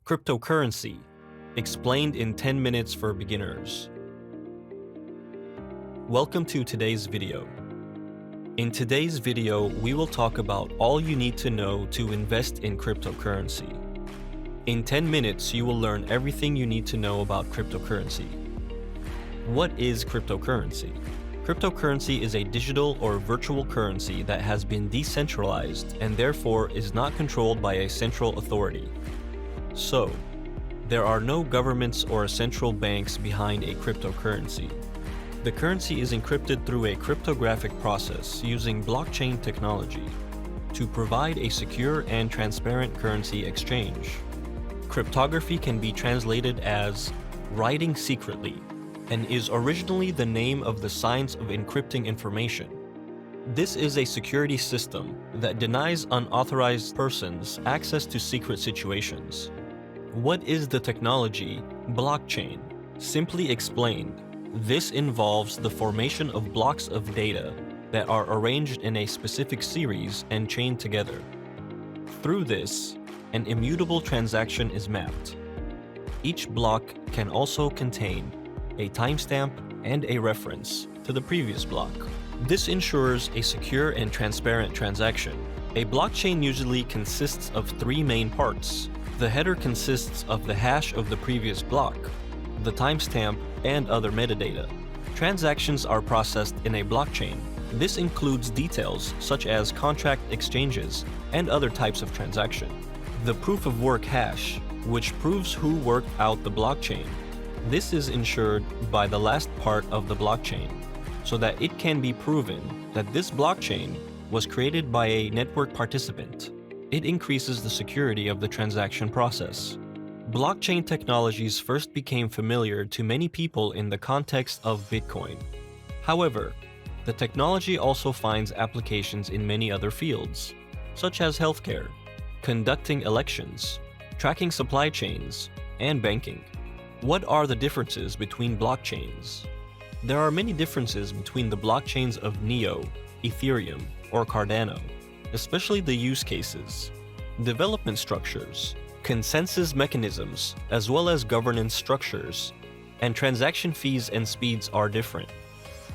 Cryptocurrency, explained in 10 minutes for beginners. Welcome to today's video. In today's video, we will talk about all you need to know to invest in cryptocurrency. In 10 minutes, you will learn everything you need to know about cryptocurrency. What is cryptocurrency? Cryptocurrency is a digital or virtual currency that has been decentralized and therefore is not controlled by a central authority. So, there are no governments or central banks behind a cryptocurrency. The currency is encrypted through a cryptographic process using blockchain technology to provide a secure and transparent currency exchange. Cryptography can be translated as writing secretly and is originally the name of the science of encrypting information. This is a security system that denies unauthorized persons access to secret situations. What is the technology? Blockchain. Simply explained, this involves the formation of blocks of data that are arranged in a specific series and chained together. Through this, an immutable transaction is mapped. Each block can also contain a timestamp and a reference to the previous block. This ensures a secure and transparent transaction. A blockchain usually consists of three main parts. The header consists of the hash of the previous block, the timestamp, and other metadata. Transactions are processed in a blockchain. This includes details such as contract exchanges and other types of transaction. The proof of work hash, which proves who worked out the blockchain. This is ensured by the last part of the blockchain, so that it can be proven that this blockchain was created by a network participant. It increases the security of the transaction process. Blockchain technologies first became familiar to many people in the context of Bitcoin. However, the technology also finds applications in many other fields, such as healthcare, conducting elections, tracking supply chains, and banking. What are the differences between blockchains? There are many differences between the blockchains of Neo, Ethereum, or Cardano, especially the use cases, development structures, consensus mechanisms, as well as governance structures, and transaction fees and speeds are different.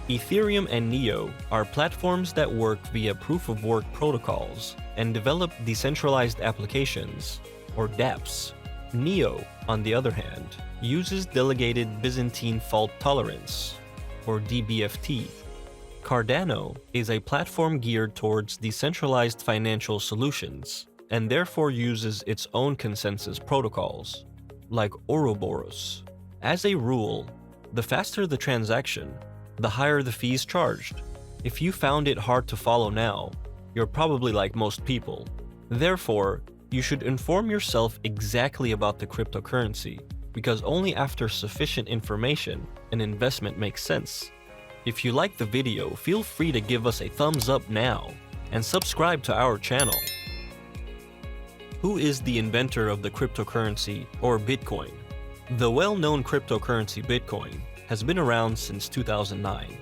Ethereum and Neo are platforms that work via proof-of-work protocols and develop decentralized applications, or dApps. Neo, on the other hand, uses delegated Byzantine fault tolerance, or DBFT. Cardano is a platform geared towards decentralized financial solutions and therefore uses its own consensus protocols, like Ouroboros. As a rule, the faster the transaction, the higher the fees charged. If you found it hard to follow now, you're probably like most people. Therefore, you should inform yourself exactly about the cryptocurrency, because only after sufficient information, an investment makes sense. If you like the video, feel free to give us a thumbs up now and subscribe to our channel. Who is the inventor of the cryptocurrency, or Bitcoin? The well-known cryptocurrency Bitcoin has been around since 2009.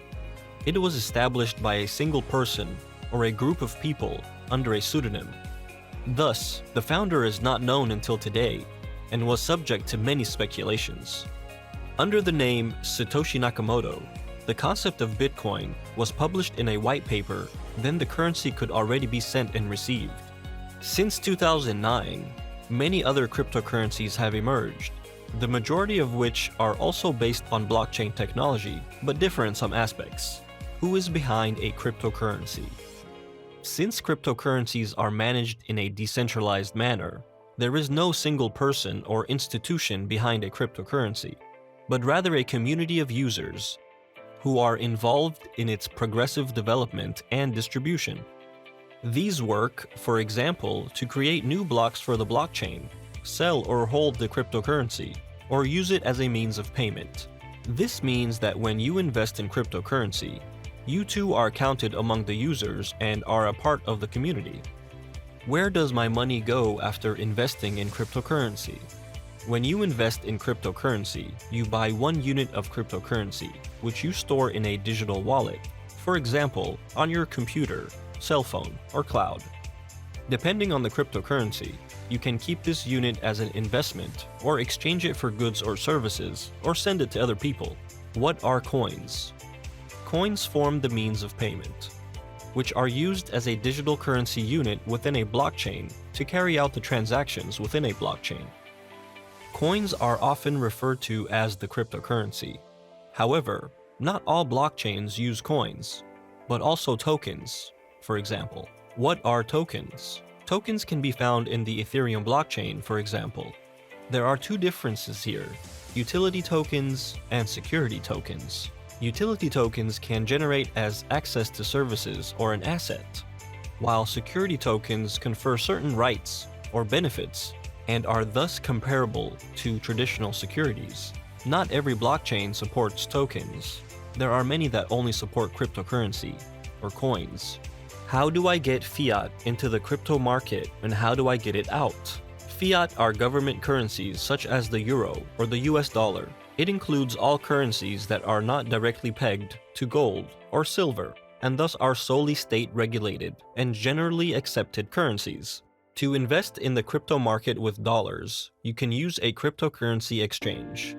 It was established by a single person or a group of people under a pseudonym. Thus, the founder is not known until today and was subject to many speculations. Under the name Satoshi Nakamoto, the concept of Bitcoin was published in a white paper, then the currency could already be sent and received. Since 2009, many other cryptocurrencies have emerged, the majority of which are also based on blockchain technology, but differ in some aspects. Who is behind a cryptocurrency? Since cryptocurrencies are managed in a decentralized manner, there is no single person or institution behind a cryptocurrency, but rather a community of users who are involved in its progressive development and distribution. These work, for example, to create new blocks for the blockchain, sell or hold the cryptocurrency, or use it as a means of payment. This means that when you invest in cryptocurrency, you too are counted among the users and are a part of the community. Where does my money go after investing in cryptocurrency? When you invest in cryptocurrency, you buy 1 unit of cryptocurrency, which you store in a digital wallet, for example, on your computer, cell phone, or cloud. Depending on the cryptocurrency, You can keep this unit as an investment, or exchange it for goods or services, or send it to other people. What are coins? Coins form the means of payment, which are used as a digital currency unit within a blockchain to carry out the transactions within a blockchain. Coins are often referred to as the cryptocurrency. However, not all blockchains use coins, but also tokens, for example. What are tokens? Tokens can be found in the Ethereum blockchain, for example. There are two differences here: utility tokens and security tokens. Utility tokens can generate as access to services or an asset, while security tokens confer certain rights or benefits and are thus comparable to traditional securities. Not every blockchain supports tokens. There are many that only support cryptocurrency, or coins. How do I get fiat into the crypto market, and how do I get it out? Fiat are government currencies such as the euro or the US dollar. It includes all currencies that are not directly pegged to gold or silver, and thus are solely state-regulated and generally accepted currencies. To invest in the crypto market with dollars, you can use a cryptocurrency exchange.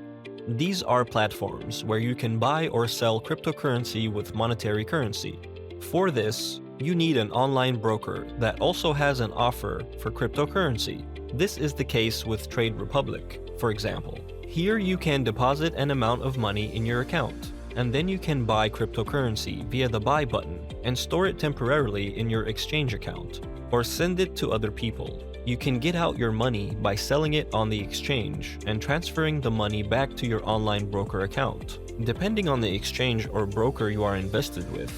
These are platforms where you can buy or sell cryptocurrency with monetary currency. For this, you need an online broker that also has an offer for cryptocurrency. This is the case with Trade Republic, for example. Here you can deposit an amount of money in your account, and then you can buy cryptocurrency via the buy button and store it temporarily in your exchange account, or send it to other people. You can get out your money by selling it on the exchange and transferring the money back to your online broker account. Depending on the exchange or broker you are invested with,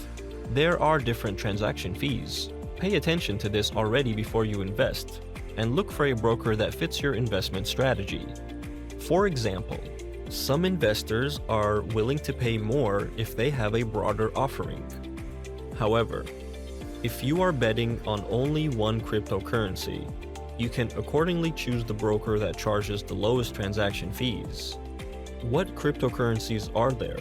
there are different transaction fees. Pay attention to this already before you invest, and look for a broker that fits your investment strategy. For example, some investors are willing to pay more if they have a broader offering. However, if you are betting on only one cryptocurrency, you can accordingly choose the broker that charges the lowest transaction fees. What cryptocurrencies are there?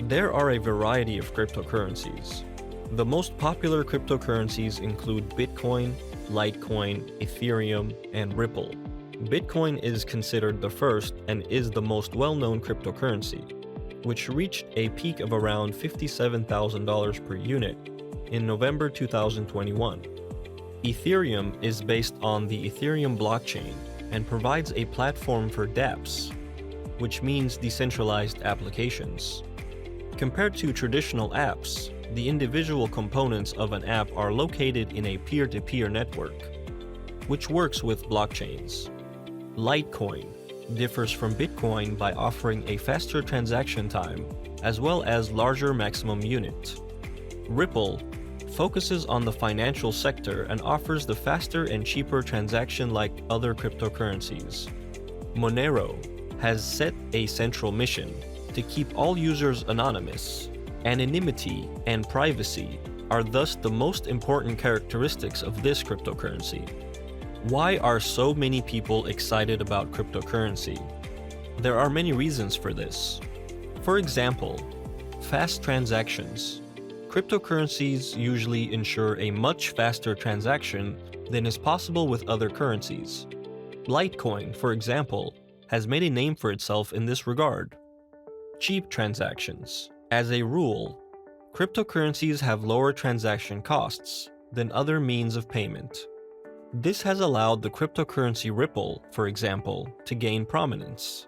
There are a variety of cryptocurrencies. The most popular cryptocurrencies include Bitcoin, Litecoin, Ethereum, and Ripple. Bitcoin is considered the first and is the most well-known cryptocurrency, which reached a peak of around $57,000 per unit in November 2021. Ethereum is based on the Ethereum blockchain and provides a platform for dApps, which means decentralized applications. Compared to traditional apps, the individual components of an app are located in a peer-to-peer network, which works with blockchains. Litecoin differs from Bitcoin by offering a faster transaction time as well as larger maximum unit. Ripple focuses on the financial sector and offers the faster and cheaper transaction like other cryptocurrencies. Monero has set a central mission to keep all users anonymous. Anonymity and privacy are thus the most important characteristics of this cryptocurrency. Why are so many people excited about cryptocurrency? There are many reasons for this. For example, fast transactions. Cryptocurrencies usually ensure a much faster transaction than is possible with other currencies. Litecoin, for example, has made a name for itself in this regard. Cheap transactions. As a rule, cryptocurrencies have lower transaction costs than other means of payment. This has allowed the cryptocurrency Ripple, for example, to gain prominence.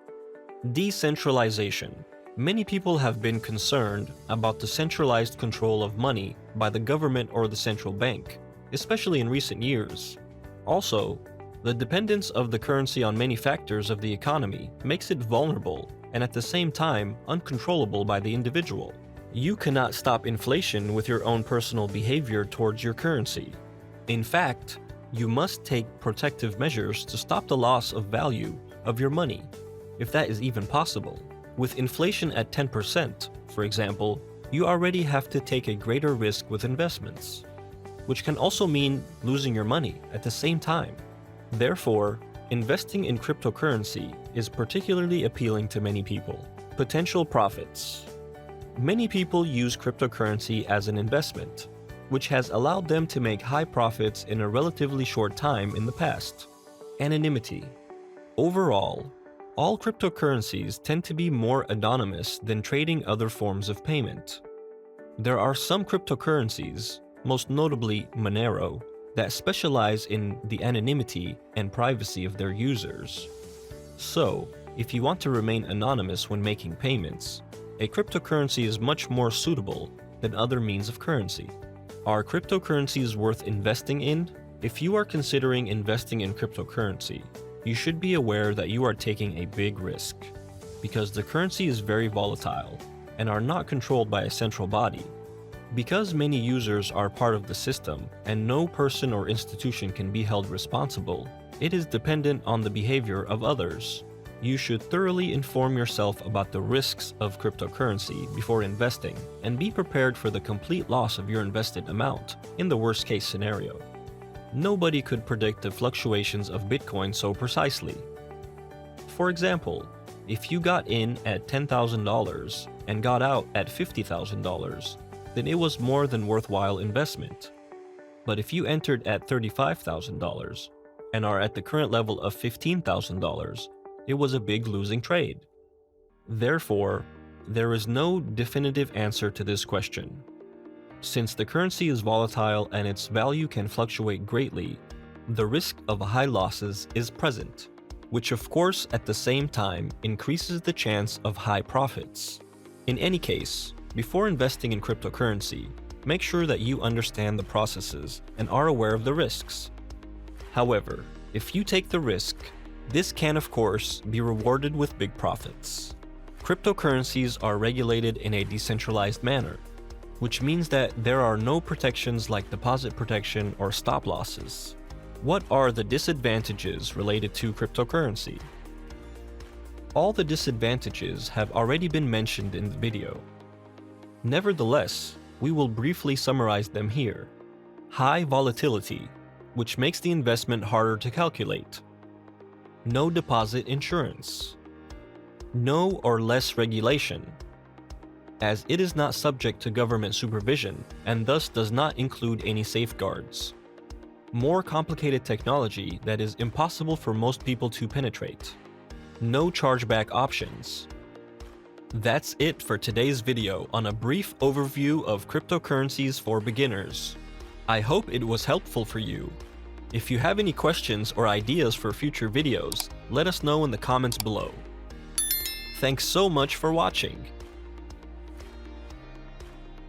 Decentralization. Many people have been concerned about the centralized control of money by the government or the central bank, especially in recent years. Also, the dependence of the currency on many factors of the economy makes it vulnerable and at the same time uncontrollable by the individual. You cannot stop inflation with your own personal behavior towards your currency. In fact, you must take protective measures to stop the loss of value of your money, if that is even possible. With inflation at 10%, for example, you already have to take a greater risk with investments, which can also mean losing your money at the same time. Therefore, investing in cryptocurrency is particularly appealing to many people. Potential profits. Many people use cryptocurrency as an investment, which has allowed them to make high profits in a relatively short time in the past. Anonymity. Overall, all cryptocurrencies tend to be more anonymous than trading other forms of payment. There are some cryptocurrencies, most notably Monero, that specialize in the anonymity and privacy of their users. So, if you want to remain anonymous when making payments, a cryptocurrency is much more suitable than other means of currency. Are cryptocurrencies worth investing in? If you are considering investing in cryptocurrency, you should be aware that you are taking a big risk, because the currency is very volatile and are not controlled by a central body. Because many users are part of the system and no person or institution can be held responsible, it is dependent on the behavior of others. You should thoroughly inform yourself about the risks of cryptocurrency before investing and be prepared for the complete loss of your invested amount in the worst case scenario. Nobody could predict the fluctuations of Bitcoin so precisely. For example, if you got in at $10,000 and got out at $50,000, then it was more than worthwhile investment. But if you entered at $35,000 and are at the current level of $15,000, it was a big losing trade. Therefore, there is no definitive answer to this question. Since the currency is volatile and its value can fluctuate greatly, the risk of high losses is present, which of course at the same time increases the chance of high profits. In any case, before investing in cryptocurrency, make sure that you understand the processes and are aware of the risks. However, if you take the risk, this can of course be rewarded with big profits. Cryptocurrencies are regulated in a decentralized manner, which means that there are no protections like deposit protection or stop losses. What are the disadvantages related to cryptocurrency? All the disadvantages have already been mentioned in the video. Nevertheless, we will briefly summarize them here. High volatility, which makes the investment harder to calculate. No deposit insurance. No or less regulation, as it is not subject to government supervision and thus does not include any safeguards. More complicated technology that is impossible for most people to penetrate. No chargeback options. That's it for today's video on a brief overview of cryptocurrencies for beginners. I hope it was helpful for you. If you have any questions or ideas for future videos, let us know in the comments below. Thanks so much for watching.